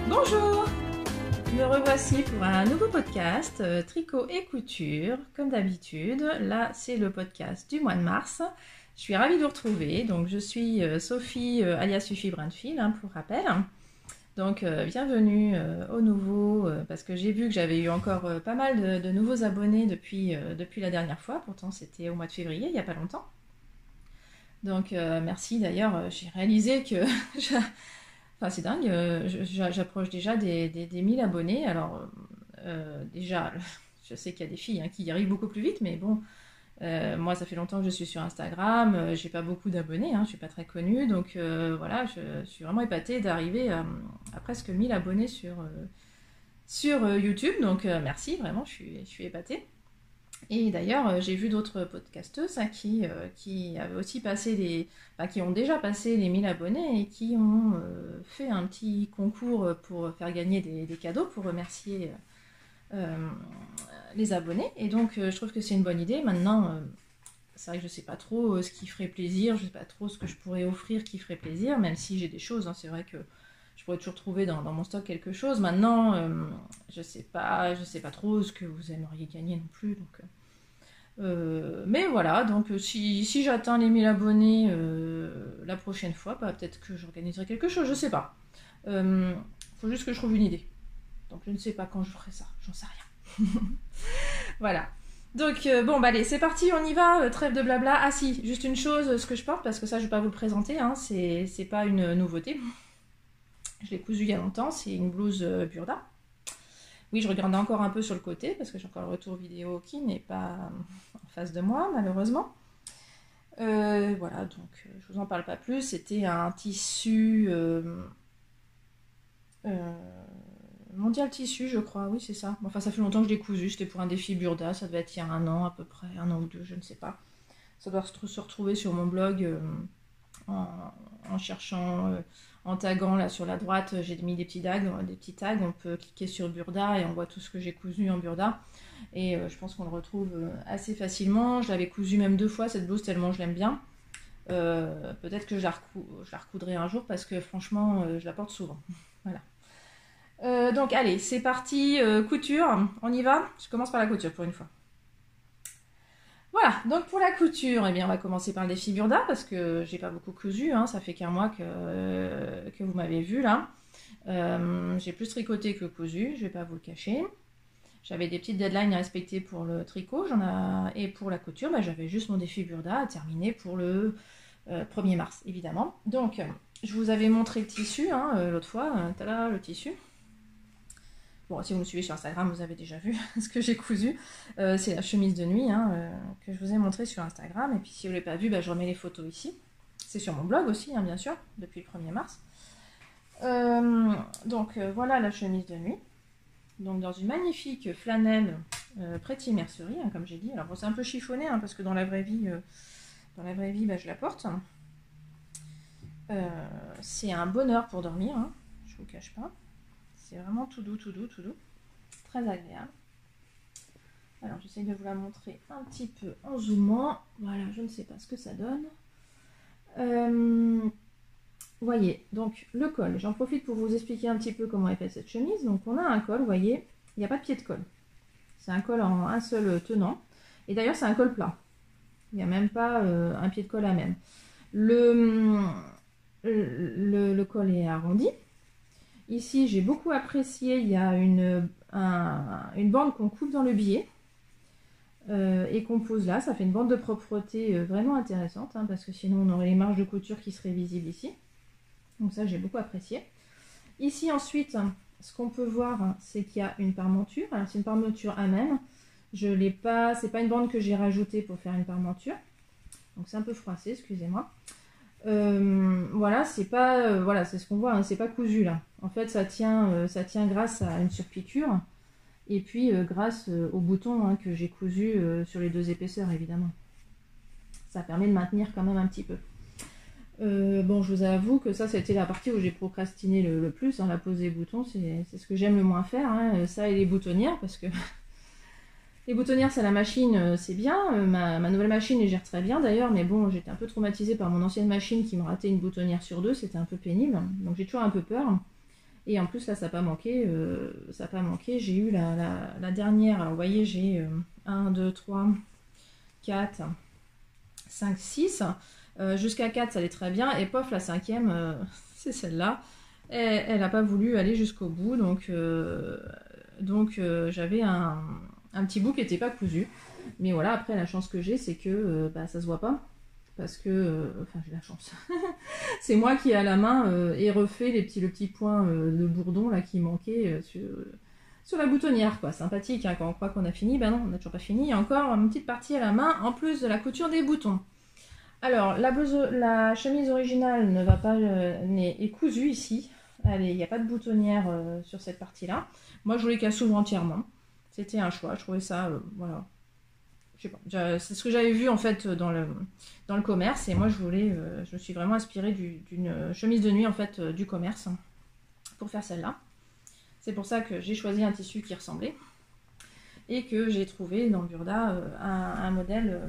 Bonjour! Me revoici pour un nouveau podcast, tricot et couture, comme d'habitude. Là, c'est le podcast du mois de mars. Je suis ravie de vous retrouver. Donc, je suis Sophie, alias Sophie Brunfield, pour rappel. Donc, bienvenue au nouveau, parce que j'ai vu que j'avais eu encore pas mal de nouveaux abonnés depuis la dernière fois. Pourtant, c'était au mois de février, il n'y a pas longtemps. Donc, merci. D'ailleurs, j'ai réalisé que... Enfin, c'est dingue, j'approche déjà des 1000 abonnés. Alors, déjà, je sais qu'il y a des filles qui y arrivent beaucoup plus vite, mais bon, moi, ça fait longtemps que je suis sur Instagram, j'ai pas beaucoup d'abonnés, je suis pas très connue, donc voilà, je suis vraiment épatée d'arriver à presque 1000 abonnés sur YouTube, donc merci, vraiment, je suis épatée. Et d'ailleurs, j'ai vu d'autres podcasteuses qui avaient aussi passé qui ont déjà passé les 1000 abonnés et qui ont fait un petit concours pour faire gagner des cadeaux pour remercier les abonnés. Et donc, je trouve que c'est une bonne idée. Maintenant, c'est vrai que je ne sais pas trop ce qui ferait plaisir, je ne sais pas trop ce que je pourrais offrir qui ferait plaisir, même si j'ai des choses. C'est vrai que je pourrais toujours trouver dans mon stock quelque chose. Maintenant, je sais pas trop ce que vous aimeriez gagner non plus. Donc, mais voilà, donc si j'atteins les 1000 abonnés la prochaine fois, peut-être que j'organiserai quelque chose, je sais pas. Faut juste que je trouve une idée. Donc je ne sais pas quand je ferai ça, j'en sais rien. Voilà. Donc bon, allez, c'est parti, on y va, trêve de blabla. Ah si, juste une chose, ce que je porte, parce que ça je vais pas vous le présenter, c'est pas une nouveauté. Je l'ai cousu il y a longtemps, c'est une blouse Burda. Oui, je regarde encore un peu sur le côté parce que j'ai encore le retour vidéo qui n'est pas en face de moi, malheureusement. Voilà, donc je vous en parle pas plus. C'était un tissu mondial tissu, je crois. Oui, c'est ça. Enfin, ça fait longtemps que je l'ai cousu. C'était pour un défi Burda. Ça devait être il y a un an à peu près, un an ou deux, je ne sais pas. Ça doit se retrouver sur mon blog en cherchant. En taguant là sur la droite, j'ai mis des petits tags, on peut cliquer sur Burda et on voit tout ce que j'ai cousu en Burda. Et je pense qu'on le retrouve assez facilement. Je l'avais cousu même 2 fois cette blouse tellement je l'aime bien. Peut-être que je la recoudrai un jour parce que franchement je la porte souvent. Voilà. Donc allez, c'est parti, couture, on y va. Je commence par la couture pour une fois. Voilà, donc pour la couture, eh bien, on va commencer par le défi Burda parce que j'ai pas beaucoup cousu, ça fait qu'un mois que vous m'avez vu là. J'ai plus tricoté que cousu, je vais pas vous le cacher. J'avais des petites deadlines à respecter pour le tricot, et pour la couture, j'avais juste mon défi Burda à terminer pour le 1er mars, évidemment. Donc, je vous avais montré le tissu l'autre fois, tada, le tissu. Bon, si vous me suivez sur Instagram, vous avez déjà vu ce que j'ai cousu. C'est la chemise de nuit que je vous ai montré sur Instagram. Et puis si vous ne l'avez pas vu, je remets les photos ici. C'est sur mon blog aussi, bien sûr, depuis le 1er mars. Donc voilà la chemise de nuit. Donc dans une magnifique flanelle Pretty Mercerie, comme j'ai dit. Alors bon, c'est un peu chiffonné parce que dans la vraie vie, je la porte. C'est un bonheur pour dormir, je vous le cache pas. C'est vraiment tout doux, tout doux, tout doux. Très agréable. Alors, j'essaie de vous la montrer un petit peu en zoomant. Voilà, je ne sais pas ce que ça donne. Voyez, donc le col. J'en profite pour vous expliquer un petit peu comment est faite cette chemise. Donc, on a un col, vous voyez, il n'y a pas de pied de col. C'est un col en un seul tenant. Et d'ailleurs, c'est un col plat. Il n'y a même pas un pied de col à même. Le col est arrondi. Ici, j'ai beaucoup apprécié, il y a une bande qu'on coupe dans le biais et qu'on pose là. Ça fait une bande de propreté vraiment intéressante parce que sinon on aurait les marges de couture qui seraient visibles ici. Donc ça, j'ai beaucoup apprécié. Ici, ensuite, ce qu'on peut voir, c'est qu'il y a une parmenture. Alors, c'est une parmenture à même. Je l'ai pas, c'est pas une bande que j'ai rajoutée pour faire une parmenture. Donc c'est un peu froissé, excusez-moi. Voilà, c'est pas voilà, c'est ce qu'on voit, c'est pas cousu là. En fait, ça tient grâce à une surpiqûre et puis grâce au bouton que j'ai cousu sur les 2 épaisseurs, évidemment. Ça permet de maintenir quand même un petit peu. Bon, je vous avoue que ça, c'était la partie où j'ai procrastiné le plus, la pose des boutons, c'est ce que j'aime le moins faire, ça et les boutonnières, parce que les boutonnières, c'est la machine, c'est bien. Ma nouvelle machine les gère très bien d'ailleurs, mais bon, j'étais un peu traumatisée par mon ancienne machine qui me ratait une boutonnière sur 2, c'était un peu pénible, donc j'ai toujours un peu peur. Et en plus là ça n'a pas manqué, j'ai eu la dernière, alors vous voyez j'ai 1, 2, 3, 4, 5, 6, jusqu'à 4 ça allait très bien, et pof la cinquième, c'est celle-là, elle n'a pas voulu aller jusqu'au bout, donc j'avais un petit bout qui n'était pas cousu. Mais voilà, après la chance que j'ai, c'est que ça se voit pas. Parce que, enfin j'ai la chance. C'est moi qui à la main ai refait le petit point de bourdon là qui manquait sur la boutonnière, quoi. Sympathique, hein, quand on croit qu'on a fini, ben non, on n'a toujours pas fini. Il y a encore une petite partie à la main, en plus de la couture des boutons. Alors, la chemise originale ne va pas, est cousue ici. Il n'y a pas de boutonnière sur cette partie-là. Moi, je voulais qu'elle s'ouvre entièrement. C'était un choix. Je trouvais ça, voilà. Je sais pas. C'est ce que j'avais vu en fait dans le commerce. Et moi, je me suis vraiment inspirée d'une chemise de nuit en fait du commerce pour faire celle-là. C'est pour ça que j'ai choisi un tissu qui ressemblait et que j'ai trouvé dans Burda un modèle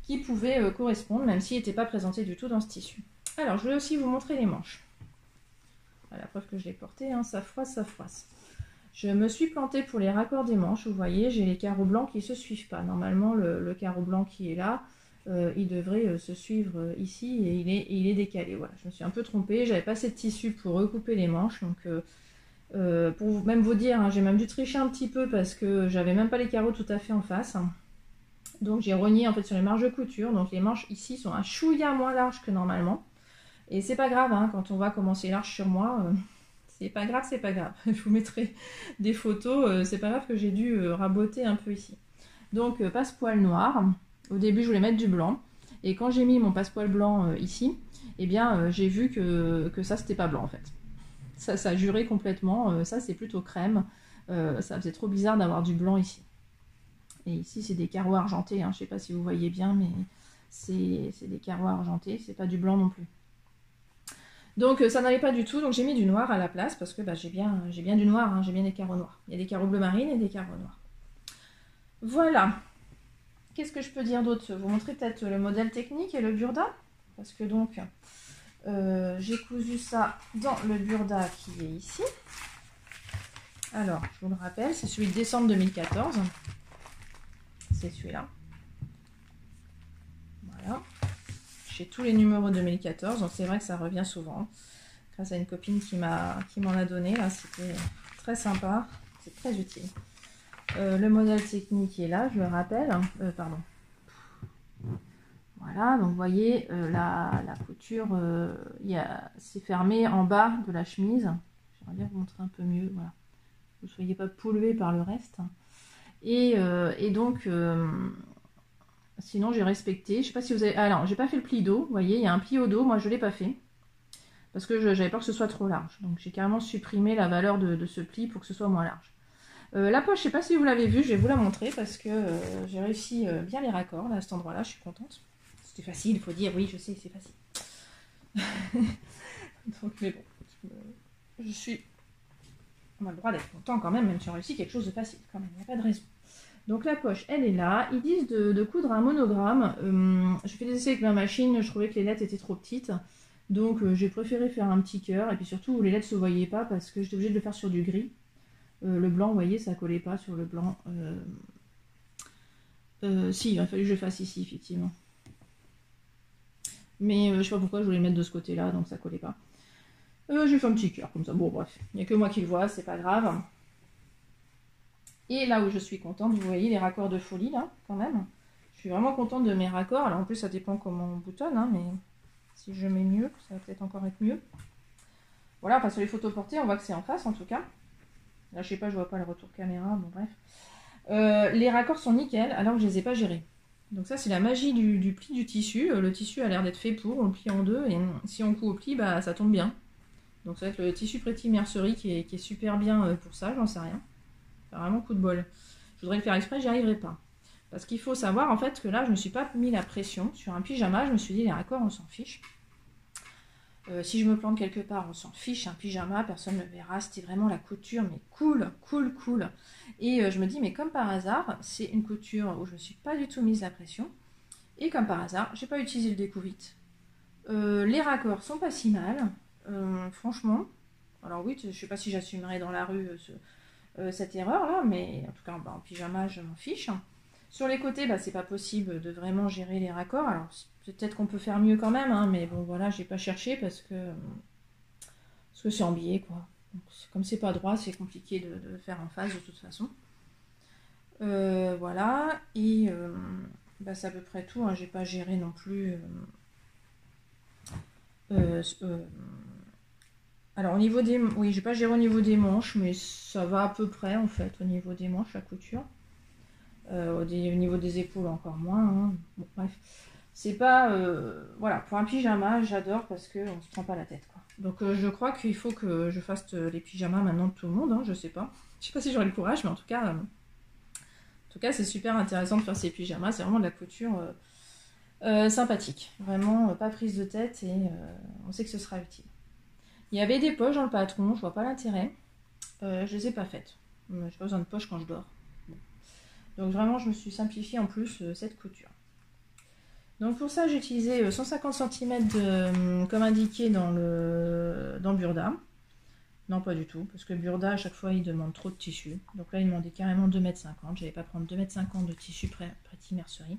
qui pouvait correspondre, même s'il n'était pas présenté du tout dans ce tissu. Alors, je vais aussi vous montrer les manches. La preuve que je l'ai porté, hein, ça froisse, ça froisse. Je me suis plantée pour les raccords des manches. Vous voyez, j'ai les carreaux blancs qui ne se suivent pas. Normalement, le carreau blanc qui est là, il devrait se suivre ici et il est décalé. Voilà, je me suis un peu trompée. J'avais pas assez de tissu pour recouper les manches. Donc, pour même vous dire, hein, j'ai même dû tricher un petit peu parce que j'avais même pas les carreaux tout à fait en face. Donc, j'ai rogné en fait sur les marges de couture. Donc, les manches ici sont un chouïa moins larges que normalement. Et c'est pas grave, hein, quand on voit comment c'est large sur moi, c'est pas grave, c'est pas grave. Je vous mettrai des photos, c'est pas grave que j'ai dû raboter un peu ici. Donc passepoil noir, au début je voulais mettre du blanc, et quand j'ai mis mon passepoil blanc ici, eh bien j'ai vu que ça c'était pas blanc en fait. Ça jurait complètement, ça c'est plutôt crème, ça faisait trop bizarre d'avoir du blanc ici. Et ici c'est des carreaux argentés, hein, je sais pas si vous voyez bien, mais c'est des carreaux argentés, c'est pas du blanc non plus. Donc ça n'allait pas du tout, donc j'ai mis du noir à la place parce que j'ai bien du noir, hein, j'ai bien des carreaux noirs. Il y a des carreaux bleu marine et des carreaux noirs. Voilà. Qu'est-ce que je peux dire d'autre? Vous montrer peut-être le modèle technique et le burda. Parce que donc, j'ai cousu ça dans le burda qui est ici. Alors, je vous le rappelle, c'est celui de décembre 2014. C'est celui-là. Voilà. J'ai tous les numéros 2014, donc c'est vrai que ça revient souvent. Grâce à une copine qui m'en a donné, là, c'était très sympa, c'est très utile. Le modèle technique est là, je le rappelle. Pardon. Voilà, donc vous voyez, la couture, c'est fermé en bas de la chemise. J'aimerais bien vous montrer un peu mieux, voilà. Que vous ne soyez pas pollué par le reste. Et donc... sinon, j'ai respecté. Je sais pas si vous avez... Ah non, j'ai pas fait le pli dos. Vous voyez, il y a un pli au dos. Moi, je l'ai pas fait. Parce que j'avais peur que ce soit trop large. Donc, j'ai carrément supprimé la valeur de ce pli pour que ce soit moins large. La poche, je sais pas si vous l'avez vue. Je vais vous la montrer parce que j'ai réussi bien les raccords. Là, à cet endroit-là, je suis contente. C'était facile, il faut dire. Oui, je sais, c'est facile. Donc, mais bon. Je suis... On a le droit d'être content quand même si on réussit quelque chose de facile. Quand même, il n'y a pas de raison. Donc la poche, elle est là. Ils disent de coudre un monogramme. Je fais des essais avec ma machine, je trouvais que les lettres étaient trop petites. Donc j'ai préféré faire un petit cœur. Et puis surtout, les lettres ne se voyaient pas parce que j'étais obligée de le faire sur du gris. Le blanc, vous voyez, ça ne collait pas sur le blanc. Si, il a fallu que je le fasse ici, effectivement. Mais je ne sais pas pourquoi je voulais le mettre de ce côté-là, donc ça ne collait pas. J'ai fait un petit cœur comme ça. Bon, bref, il n'y a que moi qui le vois, c'est pas grave. Et là où je suis contente, vous voyez les raccords de folie là, quand même. Je suis vraiment contente de mes raccords. Alors en plus, ça dépend comment on boutonne, hein, mais si je mets mieux, ça va peut-être encore être mieux. Voilà, enfin sur les photos portées, on voit que c'est en face en tout cas. Là, je sais pas, je vois pas le retour caméra, bon bref. Les raccords sont nickel, alors que je les ai pas gérés. Donc ça, c'est la magie du pli du tissu. Le tissu a l'air d'être fait pour, on le plie en deux, et si on coud au pli, bah ça tombe bien. Donc ça va être le tissu Pretty Mercerie qui est super bien pour ça, j'en sais rien. Vraiment coup de bol. Je voudrais le faire exprès, j'y arriverai pas. Parce qu'il faut savoir en fait que là, je ne me suis pas mis la pression sur un pyjama. Je me suis dit, les raccords, on s'en fiche. Si je me plante quelque part, on s'en fiche. Un pyjama, personne ne le verra. C'était vraiment la couture, mais cool, cool, cool. Et je me dis, mais comme par hasard, c'est une couture où je ne me suis pas du tout mise la pression. Et comme par hasard, j'ai pas utilisé le découvite. Les raccords sont pas si mal. Franchement, Alors oui, je sais pas si j'assumerai dans la rue cette erreur-là, mais en tout cas, en pyjama, je m'en fiche. Sur les côtés, c'est pas possible de vraiment gérer les raccords. Alors peut-être qu'on peut faire mieux quand même, hein, mais bon voilà, j'ai pas cherché parce que c'est en biais, quoi. Donc, comme c'est pas droit, c'est compliqué de le faire en face de toute façon. Voilà, et c'est à peu près tout, hein. J'ai pas géré non plus. Alors au niveau des... Oui, j'ai pas géré au niveau des manches, mais ça va à peu près en fait, au niveau des manches, la couture. Au niveau des épaules encore moins, hein. Bon, bref. C'est pas... Voilà, pour un pyjama, j'adore parce qu'on se prend pas la tête, quoi. Donc je crois qu'il faut que je fasse les pyjamas maintenant de tout le monde, hein, je sais pas. Je sais pas si j'aurai le courage, mais en tout cas c'est super intéressant de faire ces pyjamas. C'est vraiment de la couture sympathique. Vraiment pas prise de tête et on sait que ce sera utile. Il y avait des poches dans le patron, je vois pas l'intérêt. Je les ai pas faites. J'ai pas besoin de poches quand je dors. Bon. Donc vraiment, je me suis simplifié en plus cette couture. Donc pour ça, j'ai utilisé 150 cm comme indiqué dans le Burda. Non, pas du tout, parce que Burda, à chaque fois, il demande trop de tissu. Donc là, il demandait carrément 2,50 m. Je n'allais pas prendre 2,50 m de tissu Pretty Mercerie.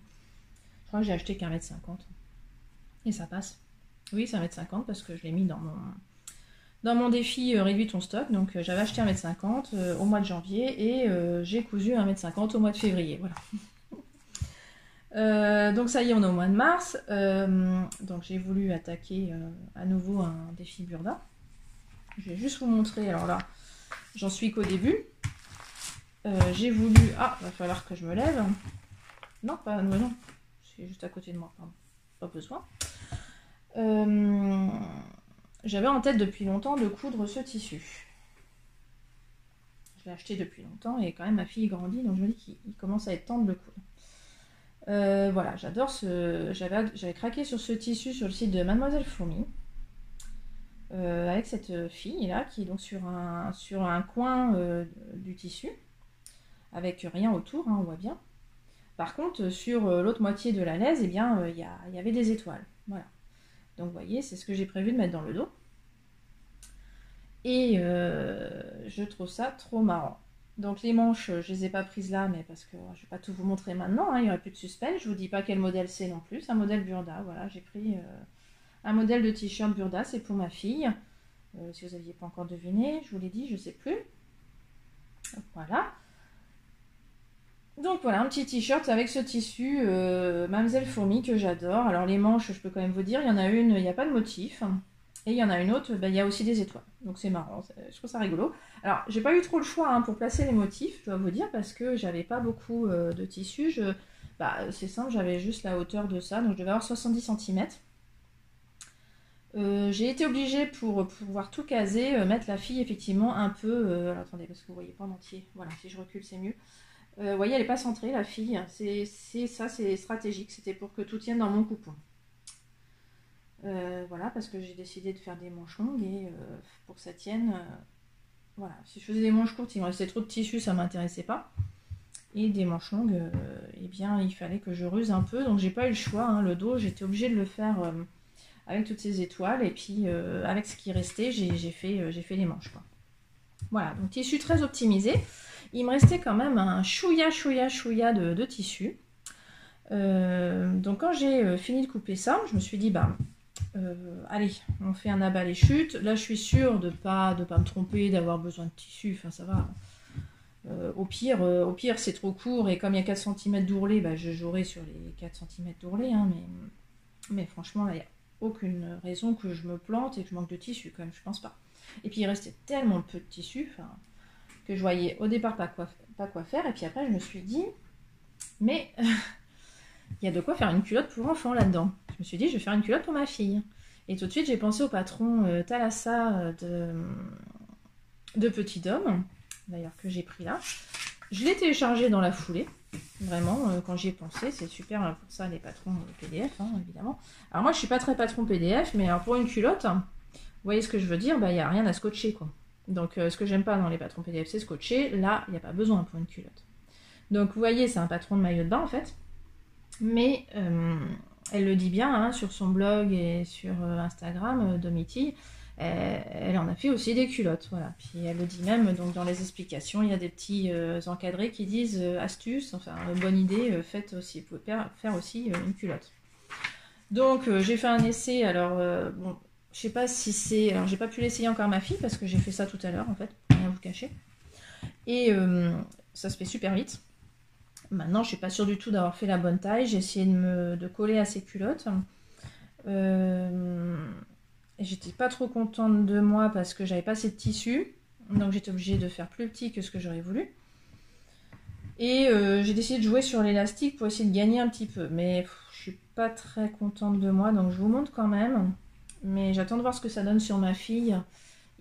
Je crois que j'ai acheté qu'un 1,50 m. Et ça passe. Oui, c'est 1,50 m parce que je l'ai mis dans mon défi réduit ton stock. Donc j'avais acheté 1,50 m au mois de janvier et j'ai cousu 1,50 m au mois de février. Voilà. Donc ça y est, on est au mois de mars. Donc j'ai voulu attaquer à nouveau un défi Burda. Je vais juste vous montrer. Alors là, j'en suis qu'au début. J'ai voulu... Ah, il va falloir que je me lève. Non, pas... Non, c'est juste à côté de moi, pardon. Pas besoin. J'avais en tête depuis longtemps de coudre ce tissu. Je l'ai acheté depuis longtemps et quand même ma fille grandit, donc je me dis qu'il commence à être temps de le coudre. Voilà, j'adore ce... J'avais craqué sur ce tissu sur le site de Mademoiselle Fourmi. Avec cette fille là qui est donc sur un coin du tissu avec rien autour, hein, on voit bien. Par contre sur l'autre moitié de la laise, eh bien il y avait des étoiles, voilà. Donc vous voyez, c'est ce que j'ai prévu de mettre dans le dos et je trouve ça trop marrant. Donc les manches, je les ai pas prises là, mais parce que je vais pas tout vous montrer maintenant, hein, il y aurait plus de suspense. Je vous dis pas quel modèle c'est non plus, c'est un modèle Burda. Voilà, j'ai pris un modèle de t-shirt Burda, c'est pour ma fille. Si vous n'aviez pas encore deviné, je vous l'ai dit, je ne sais plus. Voilà. Donc voilà, un petit t-shirt avec ce tissu Mademoiselle Fourmi que j'adore. Alors les manches, je peux quand même vous dire, il y en a une, il n'y a pas de motif. Et il y en a une autre, il y a aussi des étoiles. Donc c'est marrant, je trouve ça rigolo. Alors j'ai pas eu trop le choix pour placer les motifs, je dois vous dire, parce que j'avais pas beaucoup de tissu. C'est simple, j'avais juste la hauteur de ça, donc je devais avoir 70 cm. J'ai été obligée pour pouvoir tout caser, mettre la fille effectivement un peu... alors attendez, parce que vous voyez pas en entier. Voilà, si je recule c'est mieux. Vous voyez, elle n'est pas centrée la fille. C'est stratégique. C'était pour que tout tienne dans mon coupon. Voilà, parce que j'ai décidé de faire des manches longues et pour que ça tienne... voilà, si je faisais des manches courtes, il me restait trop de tissu, ça ne m'intéressait pas. Et des manches longues, eh bien, il fallait que je ruse un peu. Donc j'ai pas eu le choix. Hein, le dos, j'étais obligée de le faire... avec toutes ces étoiles et puis avec ce qui restait j'ai fait les manches, quoi. Voilà, donc tissu très optimisé. Il me restait quand même un chouïa de tissu. Donc quand j'ai fini de couper ça, je me suis dit allez, on fait un abat les chutes. Là je suis sûre de pas me tromper, d'avoir besoin de tissu, enfin ça va. Au pire c'est trop court et comme il y a 4 cm d'ourlet, je jouerai sur les 4 cm d'ourlet, hein, mais franchement là il y a aucune raison que je me plante et que je manque de tissu, quand même, je pense pas. Et puis il restait tellement peu de tissu que je voyais au départ pas quoi faire, et puis après je me suis dit mais il y a de quoi faire une culotte pour enfant là-dedans. Je me suis dit je vais faire une culotte pour ma fille. Et tout de suite j'ai pensé au patron Thalassa de Petit Homme, d'ailleurs que j'ai pris là. Je l'ai téléchargé dans la foulée. Vraiment, quand j'y ai pensé, c'est super pour ça les patrons PDF, hein, évidemment. Alors moi je suis pas très patron PDF, mais alors pour une culotte, vous voyez ce que je veux dire, il n'y a rien à scotcher, quoi. Donc ce que j'aime pas dans les patrons PDF, c'est scotcher. Là, il n'y a pas besoin pour une culotte. Donc vous voyez, c'est un patron de maillot de bain en fait. Mais elle le dit bien, hein, sur son blog et sur Instagram, Domitille, elle en a fait aussi des culottes, voilà. Puis elle le dit même, donc dans les explications, il y a des petits encadrés qui disent astuce, enfin bonne idée, faites aussi, vous pouvez faire aussi une culotte. Donc j'ai fait un essai, alors bon, je sais pas si c'est, alors j'ai pas pu l'essayer encore à ma fille parce que j'ai fait ça tout à l'heure en fait, pour rien vous cacher. Et ça se fait super vite. Maintenant, je suis pas sûre du tout d'avoir fait la bonne taille. J'ai essayé de coller à ces culottes. J'étais pas trop contente de moi parce que j'avais pas assez de tissu. Donc j'étais obligée de faire plus petit que ce que j'aurais voulu. Et j'ai décidé de jouer sur l'élastique pour essayer de gagner un petit peu. Mais je suis pas très contente de moi. Donc je vous montre quand même. Mais j'attends de voir ce que ça donne sur ma fille.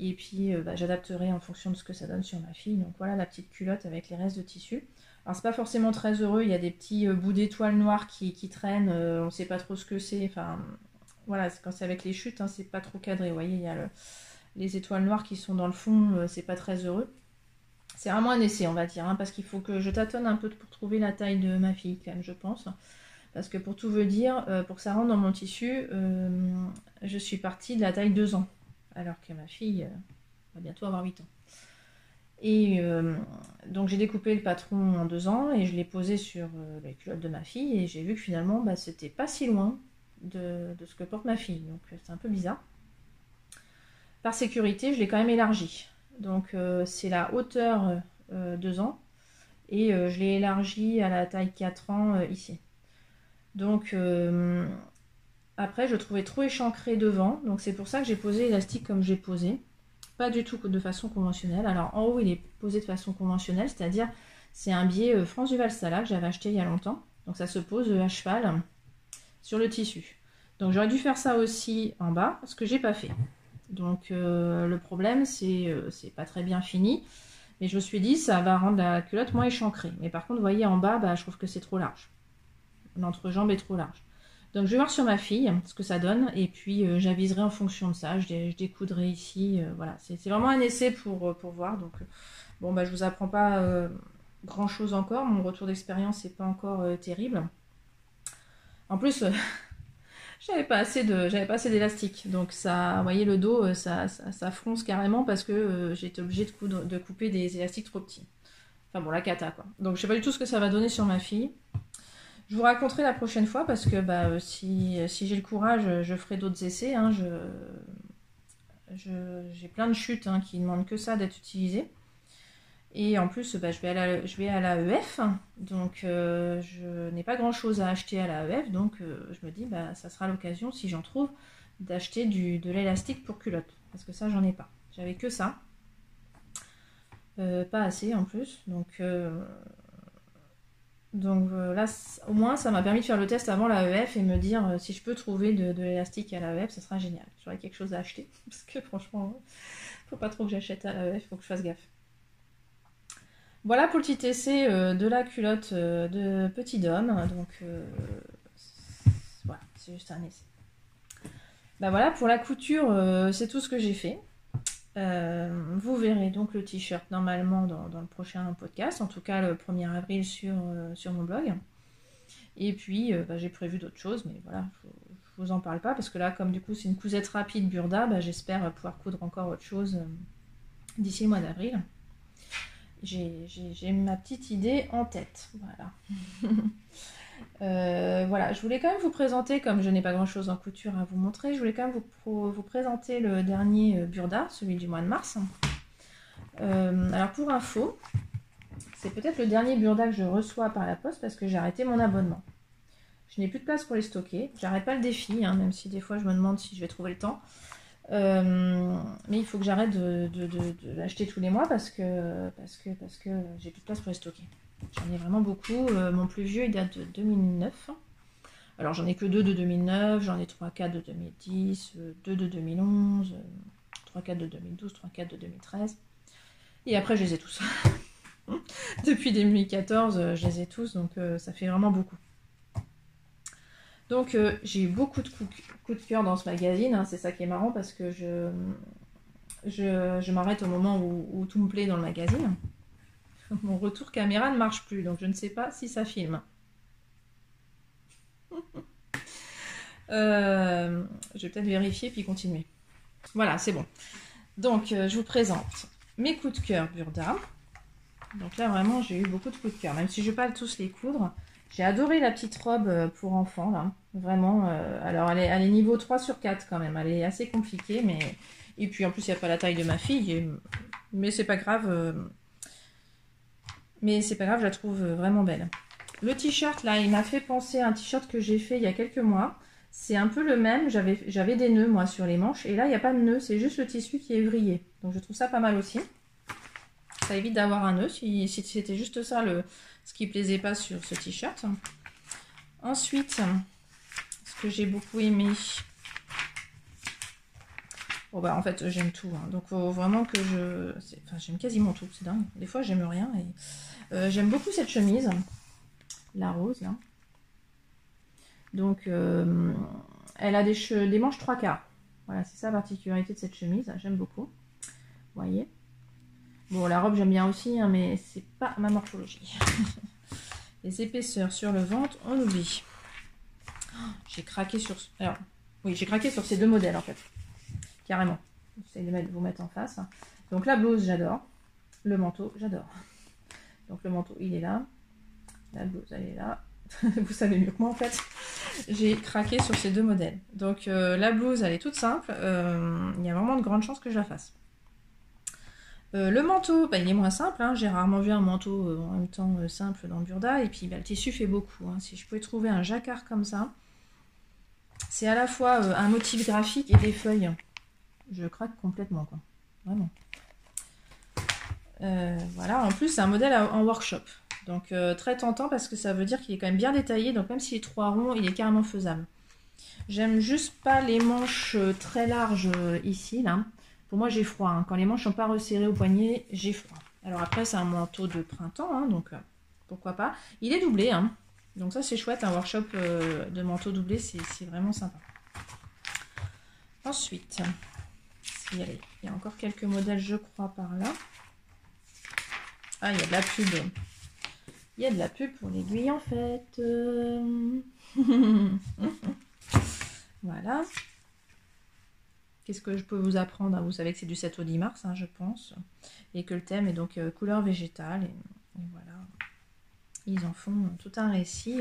Et puis j'adapterai en fonction de ce que ça donne sur ma fille. Donc voilà la petite culotte avec les restes de tissu. Alors c'est pas forcément très heureux, il y a des petits bouts d'étoiles noires qui traînent, on ne sait pas trop ce que c'est. Enfin voilà, quand c'est avec les chutes, hein, c'est pas trop cadré. Vous voyez, il y a les étoiles noires qui sont dans le fond, c'est pas très heureux. C'est vraiment un essai, on va dire, hein, parce qu'il faut que je tâtonne un peu pour trouver la taille de ma fille, quand même, je pense. Parce que pour tout vous dire, pour que ça rentre dans mon tissu, je suis partie de la taille 2 ans. Alors que ma fille va bientôt avoir 8 ans. Et donc j'ai découpé le patron en 2 ans et je l'ai posé sur les culottes de ma fille et j'ai vu que finalement c'était pas si loin de ce que porte ma fille. Donc c'est un peu bizarre. Par sécurité, je l'ai quand même élargi. Donc c'est la hauteur 2 ans et je l'ai élargi à la taille 4 ans ici. Donc après je trouvais trop échancré devant, donc c'est pour ça que j'ai posé l'élastique comme j'ai posé. Pas du tout de façon conventionnelle. Alors en haut il est posé de façon conventionnelle, c'est-à-dire c'est un biais France du Valsala que j'avais acheté il y a longtemps. Donc ça se pose à cheval sur le tissu. Donc j'aurais dû faire ça aussi en bas, ce que j'ai pas fait. Donc le problème c'est pas très bien fini. Mais je me suis dit ça va rendre la culotte moins échancrée. Mais par contre vous voyez en bas, je trouve que c'est trop large. L'entrejambe est trop large. Donc je vais voir sur ma fille ce que ça donne et puis j'aviserai en fonction de ça. Je découdrai ici. Voilà, c'est vraiment un essai pour voir. Donc bon je vous apprends pas grand chose encore. Mon retour d'expérience n'est pas encore terrible. En plus j'avais pas assez d'élastique. Donc ça, vous voyez le dos, ça fronce carrément parce que j'ai été obligée de couper des élastiques trop petits. Enfin bon, la cata quoi. Donc je sais pas du tout ce que ça va donner sur ma fille. Je vous raconterai la prochaine fois parce que si j'ai le courage, je ferai d'autres essais. Hein, j'ai plein de chutes qui ne demandent que ça d'être utilisées. Et en plus, je vais à l'AEF. Donc je n'ai pas grand chose à acheter à l'AEF. Donc je me dis, ça sera l'occasion, si j'en trouve, d'acheter de l'élastique pour culotte. Parce que ça, j'en ai pas. J'avais que ça. Pas assez en plus. Donc là, au moins, ça m'a permis de faire le test avant l'AEF et me dire si je peux trouver de l'élastique à l'AEF, ça sera génial. J'aurais quelque chose à acheter parce que franchement, faut pas trop que j'achète à l'AEF, faut que je fasse gaffe. Voilà pour le petit essai de la culotte de petit homme. Donc voilà, c'est juste un essai. Voilà, pour la couture, c'est tout ce que j'ai fait. Vous verrez donc le t-shirt normalement dans le prochain podcast, en tout cas le 1er avril sur mon blog. Et puis j'ai prévu d'autres choses, mais voilà, je vous en parle pas parce que là, comme du coup c'est une cousette rapide Burda, j'espère pouvoir coudre encore autre chose d'ici le mois d'avril. J'ai ma petite idée en tête, voilà. Voilà, je voulais quand même vous présenter, comme je n'ai pas grand chose en couture à vous montrer, je voulais quand même vous présenter le dernier Burda, celui du mois de mars. Alors pour info, c'est peut-être le dernier Burda que je reçois par la poste parce que j'ai arrêté mon abonnement. Je n'ai plus de place pour les stocker, j'arrête pas le défi, même si des fois je me demande si je vais trouver le temps. Mais il faut que j'arrête de l'acheter tous les mois parce que j'ai plus de place pour les stocker. J'en ai vraiment beaucoup. Mon plus vieux, il date de 2009. Alors, j'en ai que 2 de 2009, j'en ai 3-4 de 2010, 2 de 2011, 3-4 de 2012, 3-4 de 2013. Et après, je les ai tous. Depuis 2014, je les ai tous, donc ça fait vraiment beaucoup. Donc, j'ai eu beaucoup de coups de cœur dans ce magazine. C'est ça qui est marrant parce que je m'arrête au moment où tout me plaît dans le magazine. Mon retour caméra ne marche plus, donc je ne sais pas si ça filme. Je vais peut-être vérifier puis continuer. Voilà, c'est bon. Donc, je vous présente mes coups de cœur Burda. Donc là, vraiment, j'ai eu beaucoup de coups de cœur, même si je ne vais pas tous les coudre. J'ai adoré la petite robe pour enfants, là. Vraiment, alors elle est niveau 3 sur 4 quand même. Elle est assez compliquée, mais... Et puis, en plus, il n'y a pas la taille de ma fille. Mais c'est pas grave. Mais c'est pas grave, je la trouve vraiment belle. Le t-shirt, là, il m'a fait penser à un t-shirt que j'ai fait il y a quelques mois. C'est un peu le même. J'avais des nœuds, moi, sur les manches. Et là, il n'y a pas de nœud. C'est juste le tissu qui est vrillé. Donc, je trouve ça pas mal aussi. Ça évite d'avoir un nœud. Si c'était juste ça, ce qui ne plaisait pas sur ce t-shirt. Ensuite, ce que j'ai beaucoup aimé... Bon, bah, en fait, j'aime tout. Hein. Donc, faut vraiment que je... Enfin, j'aime quasiment tout. C'est dingue. Des fois, j'aime rien. Et... j'aime beaucoup cette chemise. La rose, là. Donc, elle a des manches 3/4. Voilà, c'est ça la particularité de cette chemise. J'aime beaucoup. Vous voyez. Bon, la robe, j'aime bien aussi, hein, mais c'est pas ma morphologie. Les épaisseurs sur le ventre, on oublie. Oh, j'ai craqué sur... Alors, oui, j'ai craqué sur ces deux modèles, en fait. Carrément. J'essaie de vous mettre en face. Donc, la blouse, j'adore. Le manteau, j'adore. Donc, le manteau, il est là. La blouse, elle est là. Vous savez mieux que moi, en fait. J'ai craqué sur ces deux modèles. Donc, la blouse, elle est toute simple. Il y a vraiment de grandes chances que je la fasse. Le manteau, bah, il est moins simple. Hein. J'ai rarement vu un manteau en même temps simple dans Burda. Et puis, bah, le tissu fait beaucoup. Hein. Si je pouvais trouver un jacquard comme ça, c'est à la fois un motif graphique et des feuilles. Je craque complètement, quoi. Vraiment. Voilà. En plus, c'est un modèle en workshop. Donc, très tentant parce que ça veut dire qu'il est quand même bien détaillé. Donc, même s'il est trop rond, il est carrément faisable. J'aime juste pas les manches très larges ici, là. Pour moi, j'ai froid. Hein. Quand les manches sont pas resserrées au poignet, j'ai froid. Alors après, c'est un manteau de printemps, hein, donc pourquoi pas. Il est doublé, hein. Donc ça, c'est chouette. Un workshop de manteau doublé, c'est vraiment sympa. Ensuite, il y a encore quelques modèles, je crois, par là. Ah, il y a de la pub. Il y a de la pub pour l'aiguille, en fait. Voilà. Qu'est-ce que je peux vous apprendre? Vous savez que c'est du 7 au 10 mars, hein, je pense. Et que le thème est donc couleur végétale. Et voilà. Ils en font tout un récit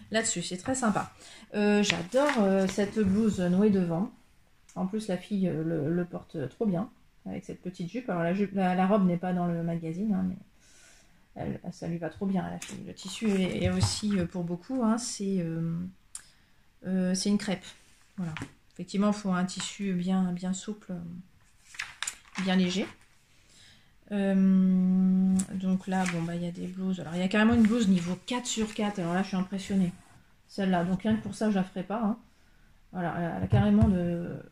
là-dessus. C'est très sympa. J'adore cette blouse nouée devant. En plus, la fille le porte trop bien. Avec cette petite jupe. Alors, la robe n'est pas dans le magazine, hein, mais ça lui va trop bien à la fille. Le tissu est aussi, pour beaucoup, hein, c'est une crêpe. Voilà. Effectivement, il faut un tissu bien souple, bien léger. Donc là, bon, bah, il y a des blouses. Alors, il y a carrément une blouse niveau 4 sur 4. Alors là, je suis impressionnée. Celle-là. Donc, rien que pour ça, je la ferai pas. Hein. Voilà, elle a carrément de...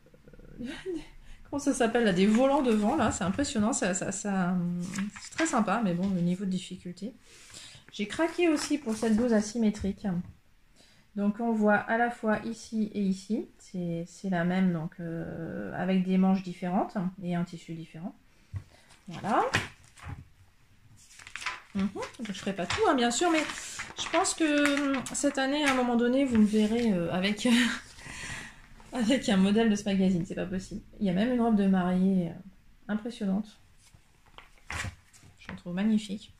Comment ça s'appelle là? Des volants devant, là. C'est impressionnant. C'est très sympa, mais bon, le niveau de difficulté. J'ai craqué aussi pour cette blouse asymétrique. Donc on voit à la fois ici et ici, c'est la même, donc avec des manches différentes et un tissu différent. Voilà. Donc je ne ferai pas tout, hein, bien sûr, mais je pense que cette année, à un moment donné, vous me verrez avec, avec un modèle de ce magazine, c'est pas possible. Il y a même une robe de mariée impressionnante. Je la trouve magnifique.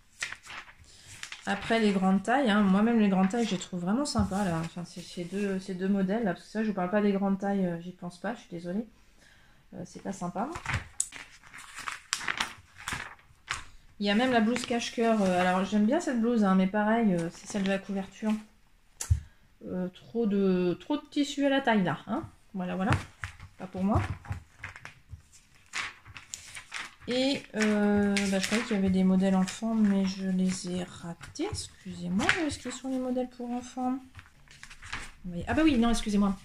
Après les grandes tailles, hein, moi-même les grandes tailles, je les trouve vraiment sympas là. Enfin, ces deux modèles là, parce que ça, je vous parle pas des grandes tailles, j'y pense pas, je suis désolée. C'est pas sympa. Il y a même la blouse cache-cœur. Alors j'aime bien cette blouse, hein, mais pareil, c'est celle de la couverture. Trop de tissu à la taille là. Hein. Voilà. Pas pour moi. Et je croyais qu'il y avait des modèles enfants, mais je les ai ratés. Excusez-moi, est-ce qu'ils sont les modèles pour enfants? Ah bah oui, non, excusez-moi.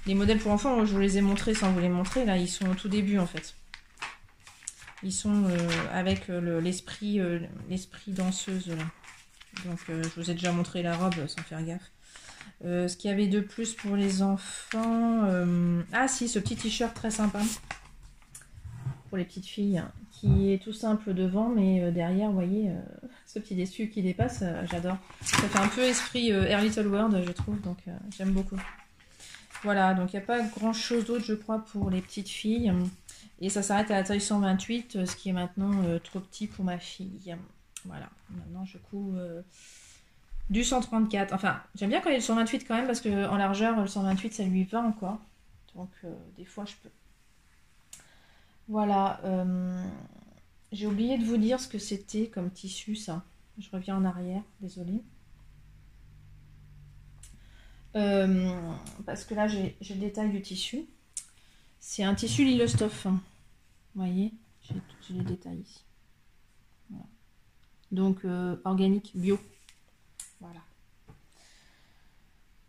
Les modèles pour enfants, je vous les ai montrés sans vous les montrer. Là, ils sont au tout début, en fait. Ils sont avec l'esprit danseuse. Là. Donc, je vous ai déjà montré la robe sans faire gaffe. Ce qu'il y avait de plus pour les enfants... Ah si, ce petit t-shirt très sympa. Pour les petites filles, qui est tout simple devant, mais derrière, vous voyez, ce petit dessus qui dépasse, j'adore. Ça fait un peu esprit Air Little World, je trouve, donc j'aime beaucoup. Voilà, donc il n'y a pas grand chose d'autre, je crois, pour les petites filles. Et ça s'arrête à la taille 128, ce qui est maintenant trop petit pour ma fille. Voilà, maintenant je couds du 134. Enfin, j'aime bien quand il y a le 128 quand même, parce qu'en largeur, le 128, ça lui va encore. Donc des fois, je peux. Voilà, j'ai oublié de vous dire ce que c'était comme tissu, ça. Je reviens en arrière, désolée. Parce que là, j'ai le détail du tissu. C'est un tissu Lillestuff. Vous voyez, j'ai les détails ici. Voilà. Donc, organique, bio. Voilà.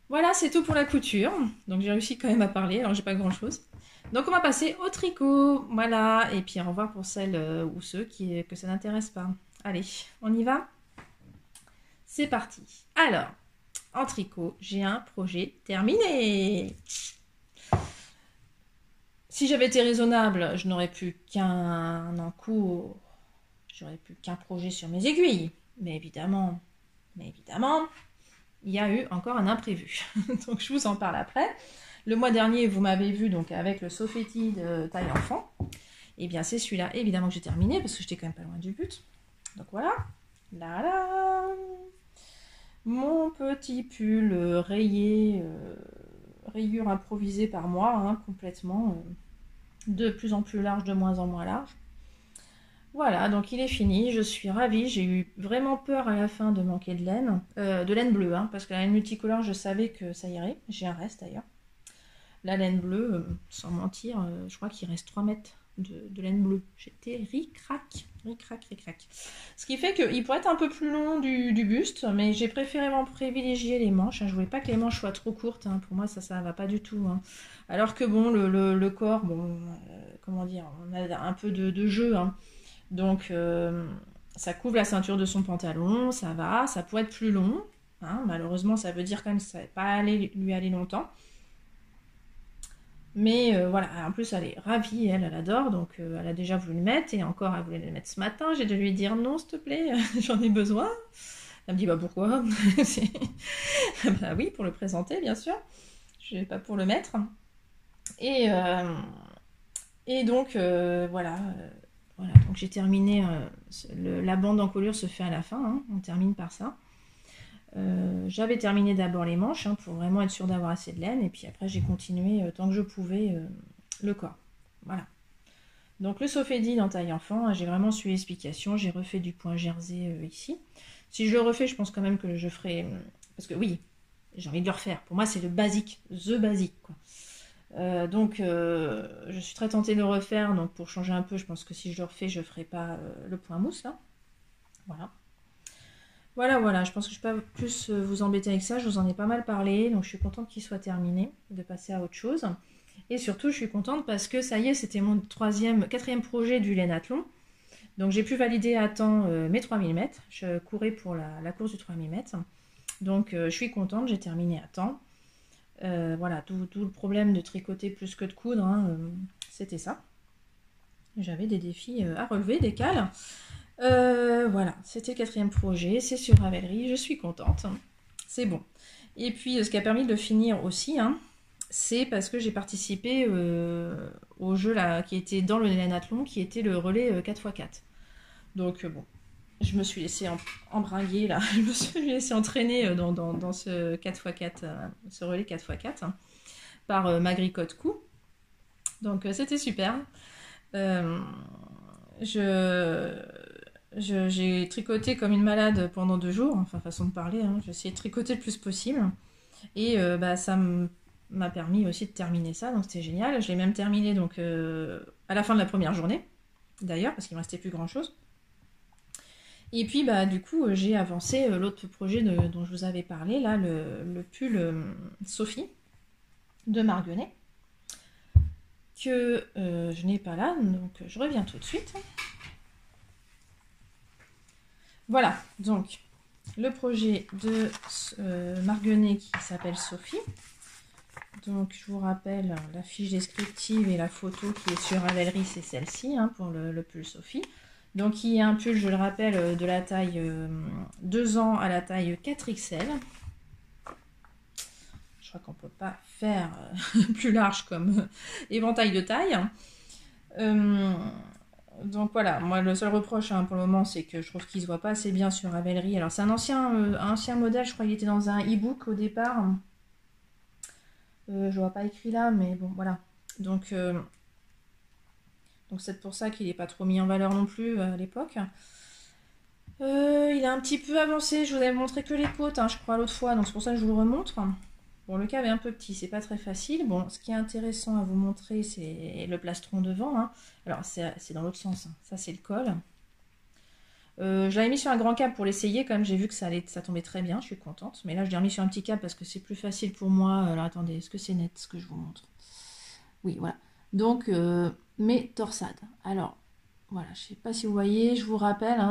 Voilà, c'est tout pour la couture. Donc, j'ai réussi quand même à parler, alors j'ai pas grand-chose. Donc, on va passer au tricot. Voilà, et puis au revoir pour celles ou ceux que ça n'intéresse pas. Allez, on y va? C'est parti. Alors, en tricot, j'ai un projet terminé. Si j'avais été raisonnable, je n'aurais plus qu'un en cours, j'aurais plus qu'un projet sur mes aiguilles. Mais évidemment, il y a eu encore un imprévu. Donc je vous en parle après. Le mois dernier, vous m'avez vu donc avec le Sofetti de taille enfant. Et bien c'est celui-là, évidemment que j'ai terminé parce que j'étais quand même pas loin du but. Donc voilà. Là là. Mon petit pull rayé, rayure improvisée par moi, hein, complètement. De plus en plus large, de moins en moins large. Voilà, donc il est fini, je suis ravie. J'ai eu vraiment peur à la fin de manquer de laine bleue, hein, parce que la laine multicolore, je savais que ça irait. J'ai un reste d'ailleurs. La laine bleue, sans mentir, je crois qu'il reste 3 mètres de laine bleue. J'étais ric-rac. Ce qui fait qu'il pourrait être un peu plus long du buste, mais j'ai préféré privilégier les manches. Hein. Je voulais pas que les manches soient trop courtes. Hein. Pour moi, ça va pas du tout. Hein. Alors que bon, le corps, bon, comment dire, on a un peu de jeu. Hein. Donc, ça couvre la ceinture de son pantalon, ça va. Ça pourrait être plus long. Hein. Malheureusement, ça veut dire quand même que ça va pas lui aller longtemps. Mais voilà, en plus elle est ravie, elle adore, donc elle a déjà voulu le mettre, et encore elle voulait le mettre ce matin, j'ai dû lui dire non s'il te plaît, j'en ai besoin. Elle me dit bah pourquoi? Bah oui, pour le présenter bien sûr, je vais pas pour le mettre. Et, donc voilà, donc j'ai terminé, la bande d'encolure se fait à la fin, hein, on termine par ça. J'avais terminé d'abord les manches hein, pour vraiment être sûre d'avoir assez de laine, et puis après j'ai continué tant que je pouvais le corps. Voilà. Donc le Sofetti en taille enfant, j'ai vraiment suivi l'explication, j'ai refait du point jersey ici. Si je le refais, je pense quand même que je ferai, parce que oui, j'ai envie de le refaire. Pour moi c'est le basique, the basique quoi. Donc je suis très tentée de le refaire, donc pour changer un peu, je pense que si je le refais, je ferai pas le point mousse là. Voilà. Voilà, je pense que je ne vais pas plus vous embêter avec ça, je vous en ai pas mal parlé, donc je suis contente qu'il soit terminé, de passer à autre chose. Et surtout, je suis contente parce que ça y est, c'était mon quatrième projet du laine-athlon. Donc j'ai pu valider à temps mes 3 mm, je courais pour la course du 3 mm. Donc je suis contente, j'ai terminé à temps. Voilà, tout le problème de tricoter plus que de coudre, hein, c'était ça. J'avais des défis à relever, des cales. Voilà, c'était le 4e projet, c'est sur Ravelry, je suis contente, c'est bon. Et puis ce qui a permis de le finir aussi, hein, c'est parce que j'ai participé au jeu là, qui était dans le laine-athlon, qui était le relais 4x4. Donc bon, je me suis laissée embringuer là, je me suis laissée entraîner dans ce 4x4, ce relais 4x4 hein, par Magricotte Cou. Donc c'était super. J'ai tricoté comme une malade pendant 2 jours, enfin façon de parler, hein. J'ai essayé de tricoter le plus possible. Et ça m'a permis aussi de terminer ça, donc c'était génial. Je l'ai même terminé donc, à la fin de la première journée, d'ailleurs, parce qu'il ne me restait plus grand chose. Et puis du coup, j'ai avancé l'autre projet dont je vous avais parlé, là, le pull Sophie de Marguenet, que je n'ai pas là, donc je reviens tout de suite. Voilà, donc le projet de Marguenet qui s'appelle Sophie. Donc je vous rappelle la fiche descriptive et la photo qui est sur Ravelry, c'est celle-ci hein, pour le pull Sophie. Donc il y a un pull, je le rappelle, de la taille 2 ans à la taille 4XL. Je crois qu'on peut pas faire plus large comme éventail de taille. Donc voilà, moi le seul reproche pour le moment c'est que je trouve qu'il se voit pas assez bien sur Ravelry. Alors c'est un ancien modèle, je crois qu'il était dans un e-book au départ. Je vois pas écrit là, mais bon voilà. Donc c'est pour ça qu'il n'est pas trop mis en valeur non plus à l'époque. Il a un petit peu avancé, je vous avais montré que les côtes, je crois l'autre fois, donc c'est pour ça que je vous le remontre. Bon, le câble est un peu petit, c'est pas très facile. Bon, ce qui est intéressant à vous montrer, c'est le plastron devant. Alors, c'est dans l'autre sens. Ça, c'est le col. Je l'avais mis sur un grand câble pour l'essayer, comme j'ai vu que ça tombait très bien. Je suis contente. Mais là, je l'ai remis sur un petit câble parce que c'est plus facile pour moi. Alors, attendez, est-ce que c'est net ce que je vous montre? Oui, voilà. Donc, mes torsades. Alors, voilà, je sais pas si vous voyez, je vous rappelle,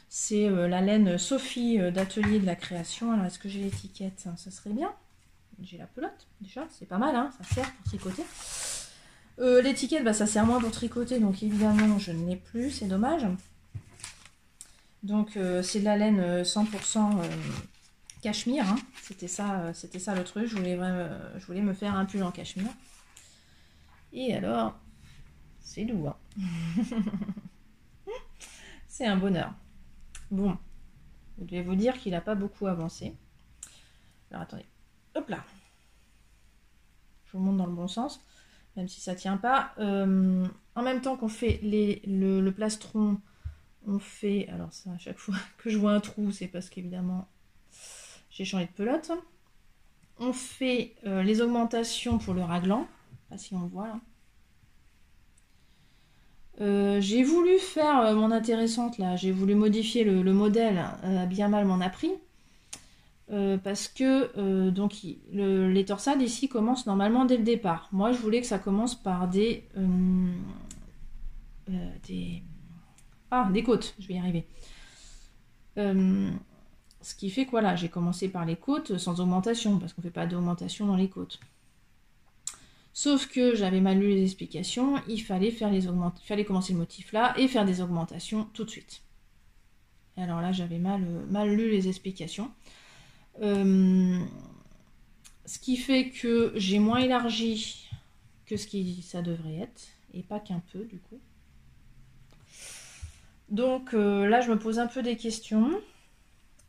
c'est la laine Sophie d'Atelier de la Création. Alors, est-ce que j'ai l'étiquette? Ça serait bien. J'ai la pelote, déjà. C'est pas mal, ça sert pour tricoter. L'étiquette, ça sert moins pour tricoter. Donc, évidemment, je ne l'ai plus. C'est dommage. Donc, c'est de la laine 100% cachemire. C'était ça le truc. Je voulais me faire un pull en cachemire. Et alors, c'est doux. C'est un bonheur. Bon, je vais vous dire qu'il n'a pas beaucoup avancé. Alors attendez, hop là. Je vous montre dans le bon sens, même si ça ne tient pas. En même temps qu'on fait le plastron, on fait... Alors ça, à chaque fois que je vois un trou, c'est parce qu'évidemment, j'ai changé de pelote. On fait les augmentations pour le raglan. Je ne sais pas si on voit là. J'ai voulu faire mon intéressante là, j'ai voulu modifier le modèle, bien mal m'en a pris, parce que donc les torsades ici commencent normalement dès le départ. Moi je voulais que ça commence par des côtes, je vais y arriver. Ce qui fait que voilà, j'ai commencé par les côtes sans augmentation, parce qu'on ne fait pas d'augmentation dans les côtes. Sauf que j'avais mal lu les explications, il fallait commencer le motif là et faire des augmentations tout de suite. Et alors là, j'avais mal lu les explications. Ce qui fait que j'ai moins élargi que ça devrait être, et pas qu'un peu du coup. Donc là, je me pose un peu des questions.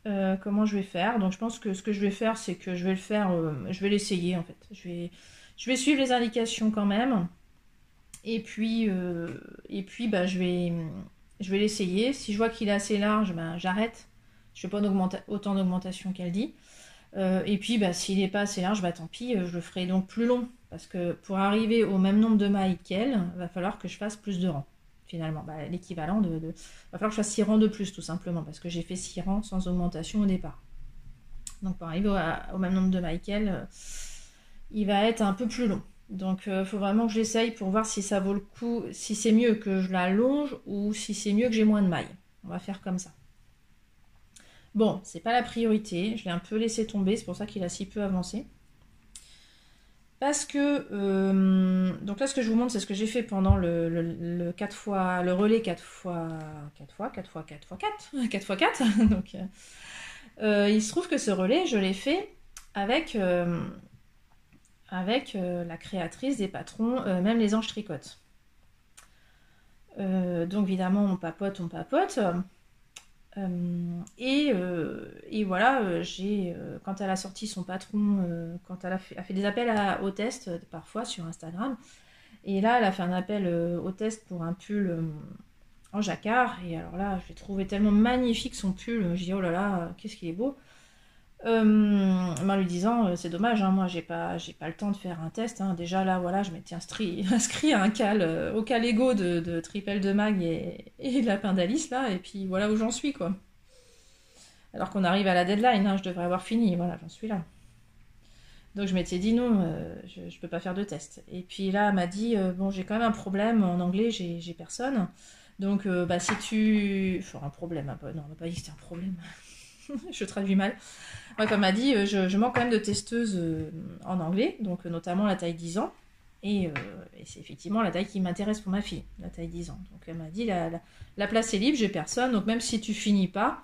Comment je vais faire? Donc je pense que ce que je vais faire, c'est que je vais le faire, je vais l'essayer en fait. Je vais suivre les indications quand même. Et puis je vais l'essayer. Si je vois qu'il est assez large, j'arrête. Je ne fais pas autant d'augmentation qu'elle dit. Et puis s'il n'est pas assez large, tant pis, je le ferai donc plus long. Parce que pour arriver au même nombre de mailles qu'elle, il va falloir que je fasse plus de rangs. Finalement, l'équivalent il va falloir que je fasse 6 rangs de plus tout simplement. Parce que j'ai fait 6 rangs sans augmentation au départ. Donc pour arriver au même nombre de mailles qu'elle... il va être un peu plus long. Donc il faut vraiment que je l'essaye pour voir si ça vaut le coup, si c'est mieux que je l'allonge ou si c'est mieux que j'ai moins de mailles. On va faire comme ça. Bon, c'est pas la priorité, je l'ai un peu laissé tomber, c'est pour ça qu'il a si peu avancé. Parce que, donc là ce que je vous montre, c'est ce que j'ai fait pendant le relais 4x4. Donc, il se trouve que ce relais, je l'ai fait avec la créatrice des patrons, même les anges tricotent. Donc évidemment on papote. Et voilà, quand elle a sorti son patron, quand elle a fait des appels au test parfois sur Instagram, et là elle a fait un appel au test pour un pull en jacquard, et alors là je l'ai trouvé tellement magnifique son pull, je dis oh là là, qu'est-ce qu'il est beau. En lui disant c'est dommage, moi j'ai pas le temps de faire un test, déjà là voilà, je m'étais inscrit à un au Calego de Tripel de Mag et Lapin d'Alice là, et puis voilà où j'en suis quoi. Alors qu'on arrive à la deadline, je devrais avoir fini, voilà, j'en suis là. Donc je m'étais dit non, je peux pas faire de test. Et puis là elle m'a dit bon, j'ai quand même un problème en anglais, j'ai personne, donc si tu... Enfin un problème, non on m'a pas dit que c'était un problème. Je traduis mal. Ouais, comme m'a dit, je manque quand même de testeuses en anglais, donc notamment la taille 10 ans. Et c'est effectivement la taille qui m'intéresse pour ma fille, la taille 10 ans. Donc elle m'a dit, la place est libre, j'ai personne, donc même si tu finis pas,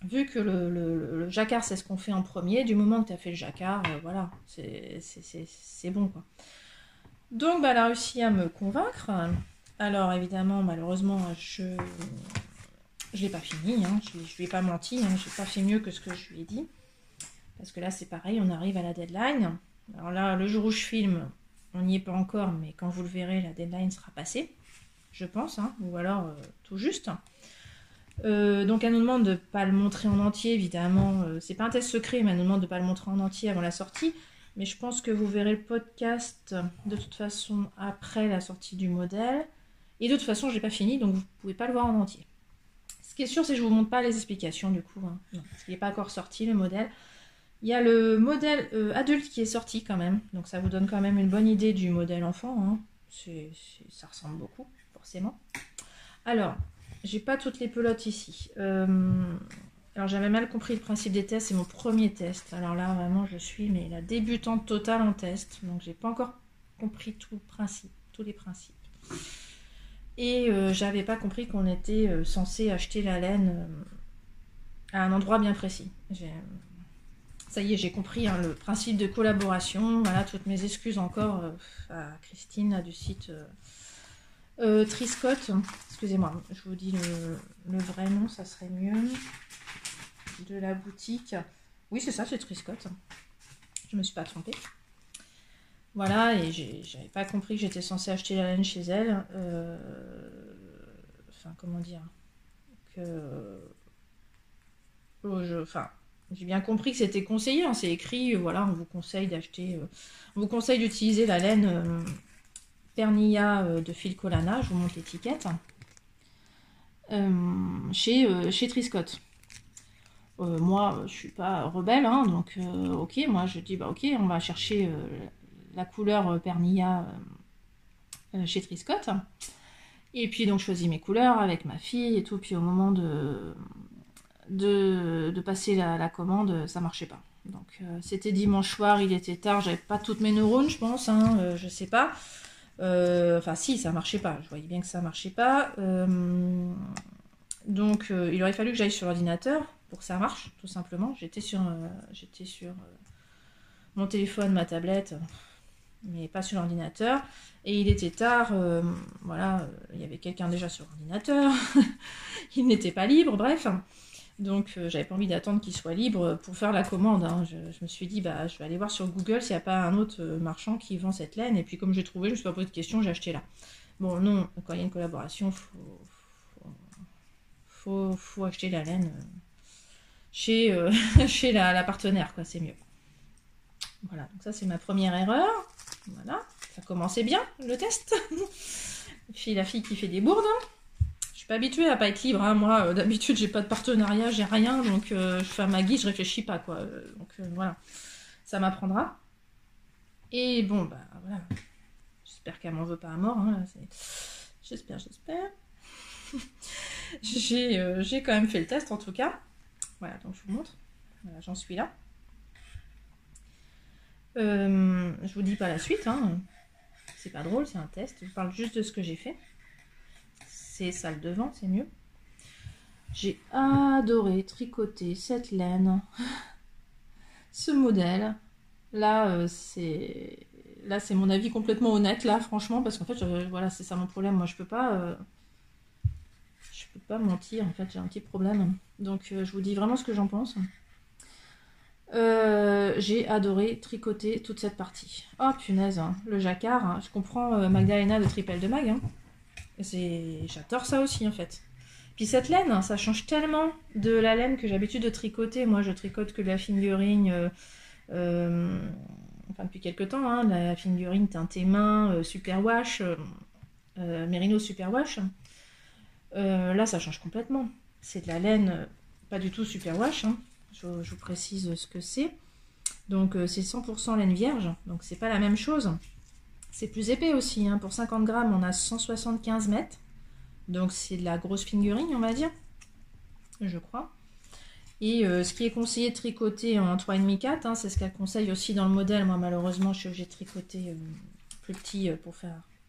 vu que le jacquard, c'est ce qu'on fait en premier, du moment que tu as fait le jacquard, voilà, c'est bon, quoi. Donc, bah, elle a réussi à me convaincre. Alors, évidemment, malheureusement, je ne l'ai pas fini, hein. Je ne lui ai pas menti, hein. Je n'ai pas fait mieux que ce que je lui ai dit. Parce que là, c'est pareil, on arrive à la deadline. Alors là, le jour où je filme, on n'y est pas encore, mais quand vous le verrez, la deadline sera passée, je pense, hein, ou alors tout juste. Donc elle nous demande de ne pas le montrer en entier, évidemment. C'est pas un test secret, mais elle nous demande de ne pas le montrer en entier avant la sortie. Mais je pense que vous verrez le podcast de toute façon après la sortie du modèle. Et de toute façon, je n'ai pas fini, donc vous ne pouvez pas le voir en entier. Ce qui est sûr, c'est que je ne vous montre pas les explications du coup, hein. Non, parce qu'il n'est pas encore sorti le modèle. Il y a le modèle adulte qui est sorti quand même, donc ça vous donne quand même une bonne idée du modèle enfant, hein. Ça ressemble beaucoup, forcément. Alors, j'ai pas toutes les pelotes ici. Alors j'avais mal compris le principe des tests, c'est mon premier test. Alors là, vraiment, je suis la débutante totale en test, donc j'ai pas encore compris tout le principe, tous les principes. Et j'avais pas compris qu'on était censé acheter la laine à un endroit bien précis. Ça y est, j'ai compris, hein, le principe de collaboration. Voilà, toutes mes excuses encore à Christine là, du site Triscott. Excusez-moi, je vous dis le vrai nom, ça serait mieux. De la boutique. Oui, c'est ça, c'est Triscott. Je me suis pas trompée. Voilà, et j'avais pas compris que j'étais censée acheter la laine chez elle. Enfin, comment dire j'ai bien compris que c'était conseillé, hein, c'est écrit, voilà, on vous conseille d'acheter, on vous conseille d'utiliser la laine Pernilla de Philco Lana, je vous montre l'étiquette, chez Triscott. Moi, je suis pas rebelle, hein, donc ok, moi je dis, bah ok, on va chercher la couleur Pernilla chez Triscott. Et puis donc je choisis mes couleurs avec ma fille et tout, puis au moment de passer la commande, ça marchait pas. Donc c'était dimanche soir, il était tard, j'avais pas toutes mes neurones, je pense, hein, je sais pas. Enfin si, ça marchait pas, je voyais bien que ça marchait pas. Donc il aurait fallu que j'aille sur l'ordinateur pour que ça marche, tout simplement. J'étais sur mon téléphone, ma tablette, mais pas sur l'ordinateur. Et il était tard, voilà, il y avait quelqu'un déjà sur l'ordinateur, il n'était pas libre, bref. Donc j'avais pas envie d'attendre qu'il soit libre pour faire la commande, hein. Je me suis dit, bah je vais aller voir sur Google s'il n'y a pas un autre marchand qui vend cette laine. Et puis comme j'ai trouvé, je me suis pas posé de questions, j'ai acheté là. Bon non, quand il y a une collaboration, faut acheter la laine chez, chez la partenaire, quoi, c'est mieux. Voilà, donc ça c'est ma première erreur. Voilà, ça commençait bien le test. Puis la fille qui fait des bourdes. Je suis pas habituée à pas être libre, hein. Moi d'habitude j'ai pas de partenariat, j'ai rien, donc je fais à ma guise, je réfléchis pas, quoi. Donc voilà, ça m'apprendra. Et bon, bah voilà, j'espère qu'elle m'en veut pas à mort, hein. J'espère. J'ai quand même fait le test en tout cas. Voilà, donc je vous montre. Voilà, j'en suis là. Je vous dis pas la suite, hein. C'est pas drôle, c'est un test. Je parle juste de ce que j'ai fait. C'est ça le devant, c'est mieux. J'ai adoré tricoter cette laine, ce modèle. Là, c'est mon avis complètement honnête, là, franchement, parce qu'en fait, voilà, c'est ça mon problème. Moi, je peux pas mentir. En fait, j'ai un petit problème. Donc, je vous dis vraiment ce que j'en pense. J'ai adoré tricoter toute cette partie. Oh punaise, hein, le jacquard, hein. Je comprends Magdalena de Tripel de Mag, hein. J'adore ça aussi en fait. Puis cette laine, hein, ça change tellement de la laine que j'ai l'habitude de tricoter. Moi je tricote que de la fingering, enfin depuis quelques temps, hein, la fingering teintée main, superwash, Merino superwash. Là ça change complètement. C'est de la laine pas du tout superwash, hein. Je vous précise ce que c'est. Donc c'est 100% laine vierge, donc c'est pas la même chose. C'est plus épais aussi, hein. Pour 50 grammes on a 175 mètres. Donc c'est de la grosse fingering on va dire, je crois. Et ce qui est conseillé de tricoter en 3,5-4, hein, c'est ce qu'elle conseille aussi dans le modèle. Moi malheureusement je suis obligée de tricoter plus petit pour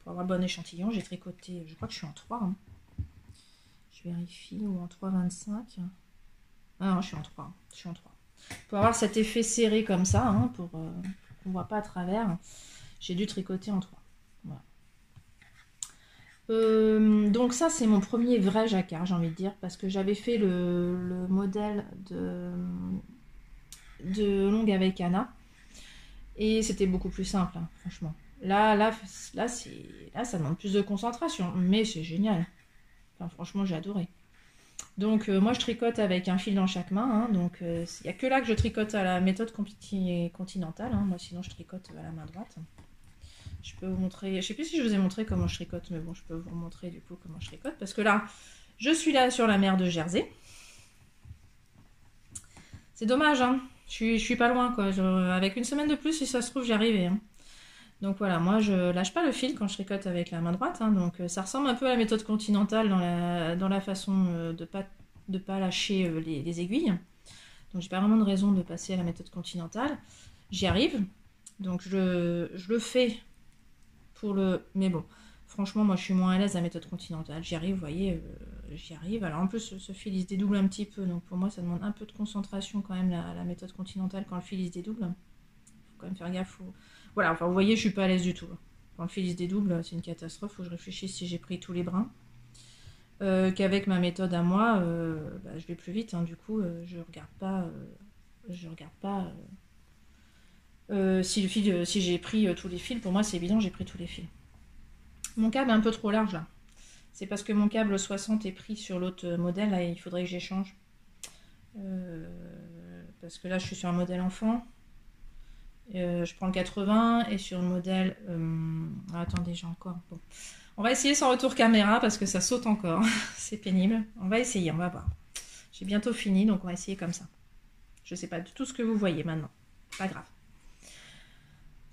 avoir le bon échantillon. J'ai tricoté, je crois que je suis en 3. Hein. Je vérifie, ou en 3,25. Ah non, je suis en 3. Je suis en 3. Pour avoir cet effet serré comme ça, hein, pour qu'on ne voit pas à travers, j'ai dû tricoter en 3. Voilà. Donc ça, c'est mon premier vrai jacquard, j'ai envie de dire, parce que j'avais fait le modèle de longue avec Anna, et c'était beaucoup plus simple, hein, franchement. Là, ça demande plus de concentration, mais c'est génial. Enfin, franchement, j'ai adoré. Donc moi, je tricote avec un fil dans chaque main, hein, donc il n'y a que là que je tricote à la méthode continentale, hein. Moi, sinon, je tricote à la main droite. Je peux vous montrer, je sais plus si je vous ai montré comment je tricote, mais bon, je peux vous montrer du coup comment je tricote, parce que là, je suis là sur la mer de Jersey. C'est dommage, hein. Je suis pas loin, quoi. Avec une semaine de plus, si ça se trouve, j'y arrivais, hein. Donc voilà, moi je lâche pas le fil quand je tricote avec la main droite, hein, donc ça ressemble un peu à la méthode continentale dans la façon de pas lâcher les aiguilles. Donc j'ai pas vraiment de raison de passer à la méthode continentale. J'y arrive, donc je le fais pour le... Mais bon, franchement, moi je suis moins à l'aise à la méthode continentale. J'y arrive, vous voyez, j'y arrive. Alors en plus, ce fil il se dédouble un petit peu, donc pour moi ça demande un peu de concentration quand même la méthode continentale quand le fil il se dédouble. Faut quand même faire gaffe. Voilà, enfin vous voyez, je suis pas à l'aise du tout. Quand le fil il se dédouble, c'est une catastrophe. Faut que je réfléchisse si j'ai pris tous les brins. Qu'avec ma méthode à moi, je vais plus vite. Hein, du coup, je regarde pas. Si le fil, si j'ai pris tous les fils, pour moi c'est évident, j'ai pris tous les fils. Mon câble est un peu trop large là. C'est parce que mon câble 60 est pris sur l'autre modèle, là il faudrait que j'échange. Parce que là je suis sur un modèle enfant. Je prends le 80 et sur le modèle... attendez, j'ai encore... Bon. On va essayer sans retour caméra parce que ça saute encore. C'est pénible. On va essayer, on va voir. J'ai bientôt fini, donc on va essayer comme ça. Je sais pas du tout ce que vous voyez maintenant. Pas grave.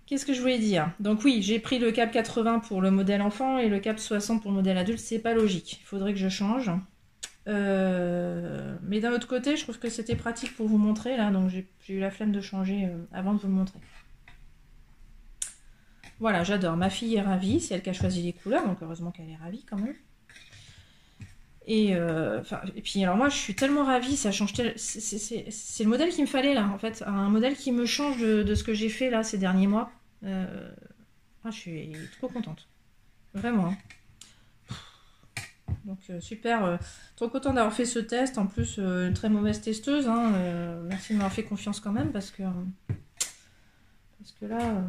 Qu'est-ce que je voulais dire? Donc oui, j'ai pris le câble 80 pour le modèle enfant et le câble 60 pour le modèle adulte. C'est pas logique. Il faudrait que je change. Mais d'un autre côté, je trouve que c'était pratique pour vous montrer là. Donc j'ai eu la flemme de changer avant de vous le montrer. Voilà, j'adore. Ma fille est ravie. C'est elle qui a choisi les couleurs. Donc heureusement qu'elle est ravie quand même. Et puis alors moi je suis tellement ravie, ça change c'est le modèle qu'il me fallait là en fait, un modèle qui me change de ce que j'ai fait là ces derniers mois. Je suis trop contente, vraiment. Donc super, trop contente d'avoir fait ce test, en plus une très mauvaise testeuse, hein, merci de m'avoir fait confiance quand même parce que là,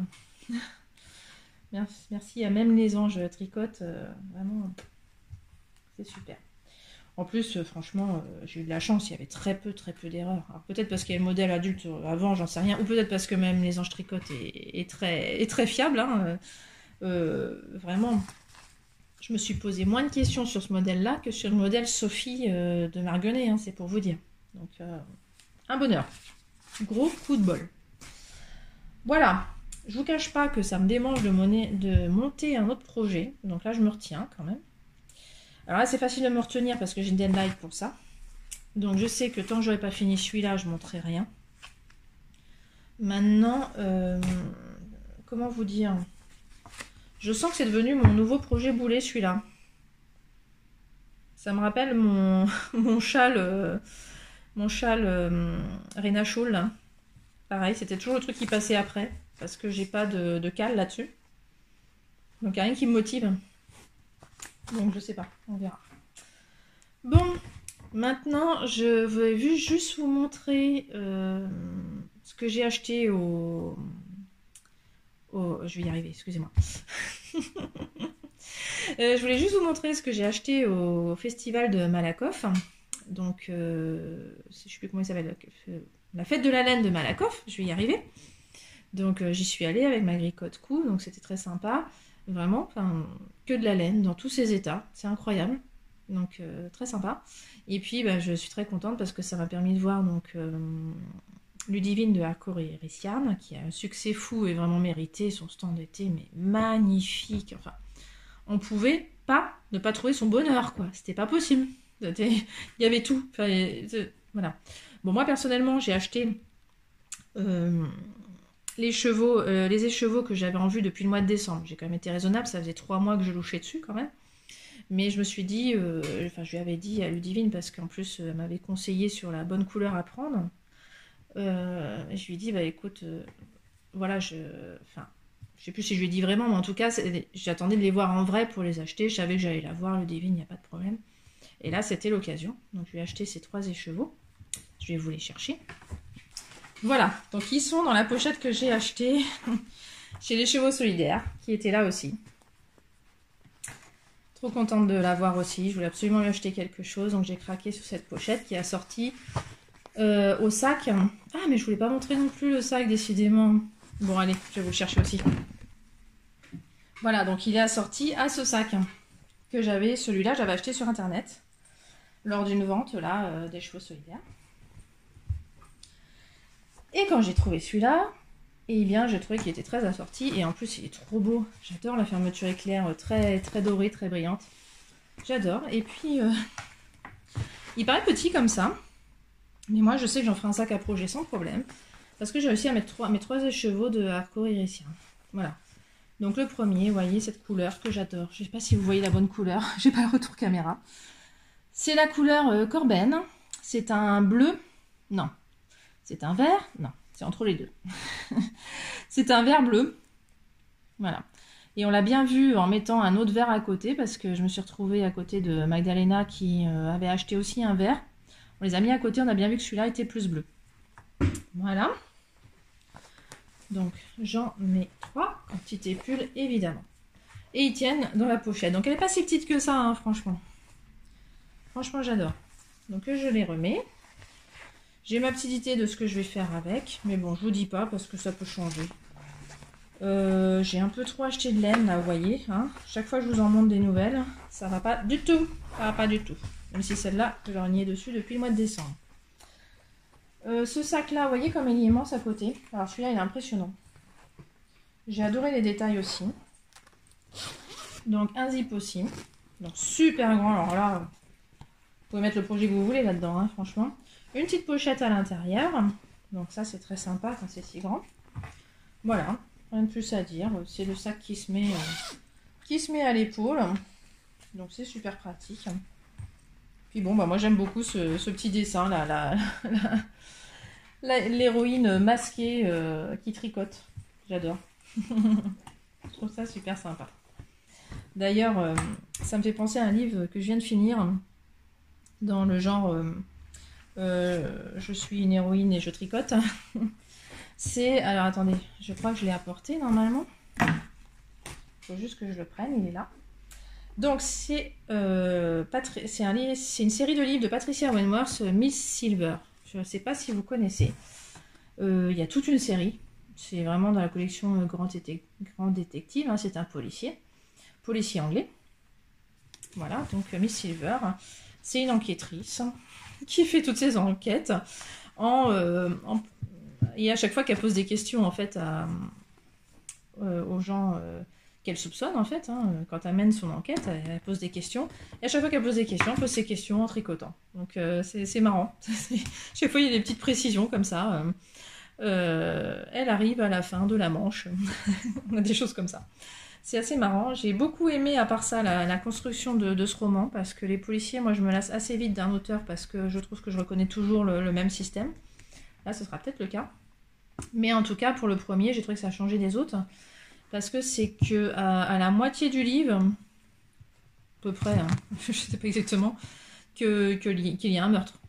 merci à même les anges tricotent, vraiment, c'est super. En plus, franchement, j'ai eu de la chance, il y avait très peu d'erreurs. Alors peut-être parce qu'il y a le modèle adulte avant, j'en sais rien, ou peut-être parce que même les anges tricotent est très fiable. Hein. Vraiment, je me suis posé moins de questions sur ce modèle-là que sur le modèle Sophie de Marguenet, hein, c'est pour vous dire. Donc, un bonheur. Gros coup de bol. Voilà, je vous cache pas que ça me démange de monter un autre projet. Donc là, je me retiens quand même. Alors là, c'est facile de me retenir parce que j'ai une deadline pour ça. Donc je sais que tant que j'aurai pas fini celui-là, je ne montrerai rien. Maintenant, comment vous dire? Je sens que c'est devenu mon nouveau projet boulet, celui-là. Ça me rappelle mon châle, Rena Shawl, là. Pareil, c'était toujours le truc qui passait après, parce que j'ai pas de cale là-dessus. Donc il n'y a rien qui me motive. Donc je sais pas, on verra. Bon, maintenant je vais juste vous montrer ce que j'ai acheté je vais y arriver, excusez-moi. Je voulais juste vous montrer ce que j'ai acheté au festival de Malakoff. Donc, je sais plus comment il s'appelle, la fête de la laine de Malakoff, je vais y arriver. Donc j'y suis allée avec ma gricot cou, donc c'était très sympa. Vraiment, enfin, que de la laine dans tous ses états, c'est incroyable. Donc très sympa. Et puis je suis très contente parce que ça m'a permis de voir donc Ludivine de Harcourt et Rissiarn, qui a un succès fou et vraiment mérité. Son stand était mais magnifique. Enfin, on pouvait pas ne pas trouver son bonheur, quoi. C'était pas possible. Il y avait tout. Enfin, voilà. Bon, moi personnellement, j'ai acheté les écheveaux que j'avais en vue depuis le mois de décembre. J'ai quand même été raisonnable, ça faisait 3 mois que je louchais dessus quand même. Mais je me suis dit, enfin je lui avais dit à Ludivine, parce qu'en plus elle m'avait conseillé sur la bonne couleur à prendre. Je lui ai dit, bah écoute, voilà, enfin, je sais plus si je lui ai dit vraiment, mais en tout cas, j'attendais de les voir en vrai pour les acheter. Je savais que j'allais la voir, Ludivine, il n'y a pas de problème. Et là, c'était l'occasion. Donc je lui ai acheté ces 3 écheveaux. Je vais vous les chercher. Voilà, donc ils sont dans la pochette que j'ai achetée chez les Chevaux Solidaires, qui était là aussi. Trop contente de l'avoir aussi. Je voulais absolument lui acheter quelque chose, donc j'ai craqué sur cette pochette qui est assortie au sac. Ah, mais je voulais pas montrer non plus le sac, décidément. Bon, allez, je vais vous le chercher aussi. Voilà, donc il est assorti à ce sac que j'avais. Celui-là, j'avais acheté sur internet lors d'une vente là des Chevaux Solidaires. Et quand j'ai trouvé celui-là, eh bien, j'ai trouvé qu'il était très assorti. Et en plus, il est trop beau. J'adore la fermeture éclair, très, très dorée, très brillante. J'adore. Et puis, il paraît petit comme ça. Mais moi, je sais que j'en ferai un sac à projet sans problème. Parce que j'ai réussi à mettre mes 3 écheveaux de Arco Irisien. Voilà. Donc le premier, vous voyez cette couleur que j'adore. Je ne sais pas si vous voyez la bonne couleur. J'ai pas le retour caméra. C'est la couleur Corben. C'est un bleu. Non. C'est un vert. Non. C'est entre les deux. C'est un vert bleu. Voilà. Et on l'a bien vu en mettant un autre vert à côté, parce que je me suis retrouvée à côté de Magdalena qui avait acheté aussi un vert. On les a mis à côté, on a bien vu que celui-là était plus bleu. Voilà. Donc j'en mets 3, quantité pull évidemment. Et ils tiennent dans la pochette. Donc elle n'est pas si petite que ça, hein, franchement. Franchement, j'adore. Donc je les remets. J'ai ma petite idée de ce que je vais faire avec. Mais bon, je vous dis pas parce que ça peut changer. J'ai un peu trop acheté de laine là, vous voyez. Hein. Chaque fois que je vous en montre des nouvelles, ça va pas du tout. Ça va pas du tout. Même si celle-là, je leur ai nié dessus depuis le mois de décembre. Ce sac-là, vous voyez comme il est immense à côté. Alors celui-là, il est impressionnant. J'ai adoré les détails aussi. Donc un zip aussi. Donc super grand. Alors là, vous pouvez mettre le projet que vous voulez là-dedans, hein, franchement. Une petite pochette à l'intérieur. Donc ça, c'est très sympa quand c'est si grand. Voilà, rien de plus à dire. C'est le sac qui se met à l'épaule. Donc c'est super pratique. Puis bon, bah moi j'aime beaucoup ce petit dessin là, l'héroïne masquée qui tricote. J'adore. Je trouve ça super sympa. D'ailleurs, ça me fait penser à un livre que je viens de finir dans le genre je suis une héroïne et je tricote. C'est, alors attendez, je crois que je l'ai apporté normalement. Il faut juste que je le prenne, il est là. Donc c'est une série de livres de Patricia Wentworth, Miss Silver. Je ne sais pas si vous connaissez. Il y a toute une série. C'est vraiment dans la collection Grand Détective. Hein, c'est un policier anglais. Voilà, donc Miss Silver, c'est une enquêtrice qui fait toutes ses enquêtes et à chaque fois qu'elle pose des questions en fait aux gens qu'elle soupçonne en fait, hein, quand elle mène son enquête, elle pose des questions. Et à chaque fois qu'elle pose des questions, elle pose ses questions en tricotant. Donc c'est marrant. Chaque fois il y a des petites précisions comme ça. Elle arrive à la fin de la manche. On a des choses comme ça. C'est assez marrant. J'ai beaucoup aimé, à part ça, la construction de ce roman, parce que les policiers, moi, je me lasse assez vite d'un auteur, parce que je trouve que je reconnais toujours le même système. Là, ce sera peut-être le cas. Mais en tout cas, pour le premier, j'ai trouvé que ça a changé des autres, parce que c'est que à la moitié du livre, à peu près, hein, je ne sais pas exactement, qu'il y a un meurtre.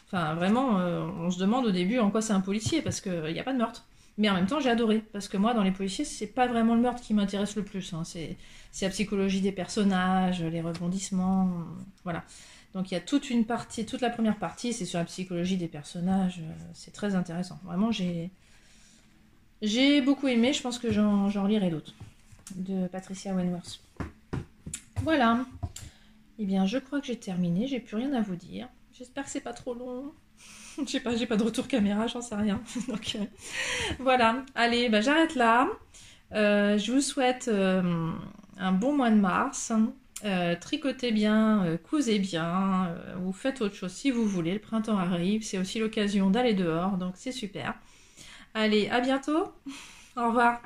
Enfin, vraiment, on se demande au début en quoi c'est un policier, parce qu'il n'y a pas de meurtre. Mais en même temps, j'ai adoré, parce que moi, dans les policiers, c'est pas vraiment le meurtre qui m'intéresse le plus. Hein. C'est la psychologie des personnages, les rebondissements, voilà. Donc il y a toute la première partie, c'est sur la psychologie des personnages. C'est très intéressant. Vraiment, j'ai beaucoup aimé. Je pense que j'en relirai d'autres de Patricia Wentworth. Voilà. Eh bien, je crois que j'ai terminé. J'ai plus rien à vous dire. J'espère que c'est pas trop long. Je sais pas, j'ai pas de retour caméra, j'en sais rien. Donc voilà, allez, bah, j'arrête là. Je vous souhaite un bon mois de mars. Tricotez bien, cousez bien, vous faites autre chose si vous voulez. Le printemps arrive, c'est aussi l'occasion d'aller dehors, donc c'est super. Allez, à bientôt. Au revoir.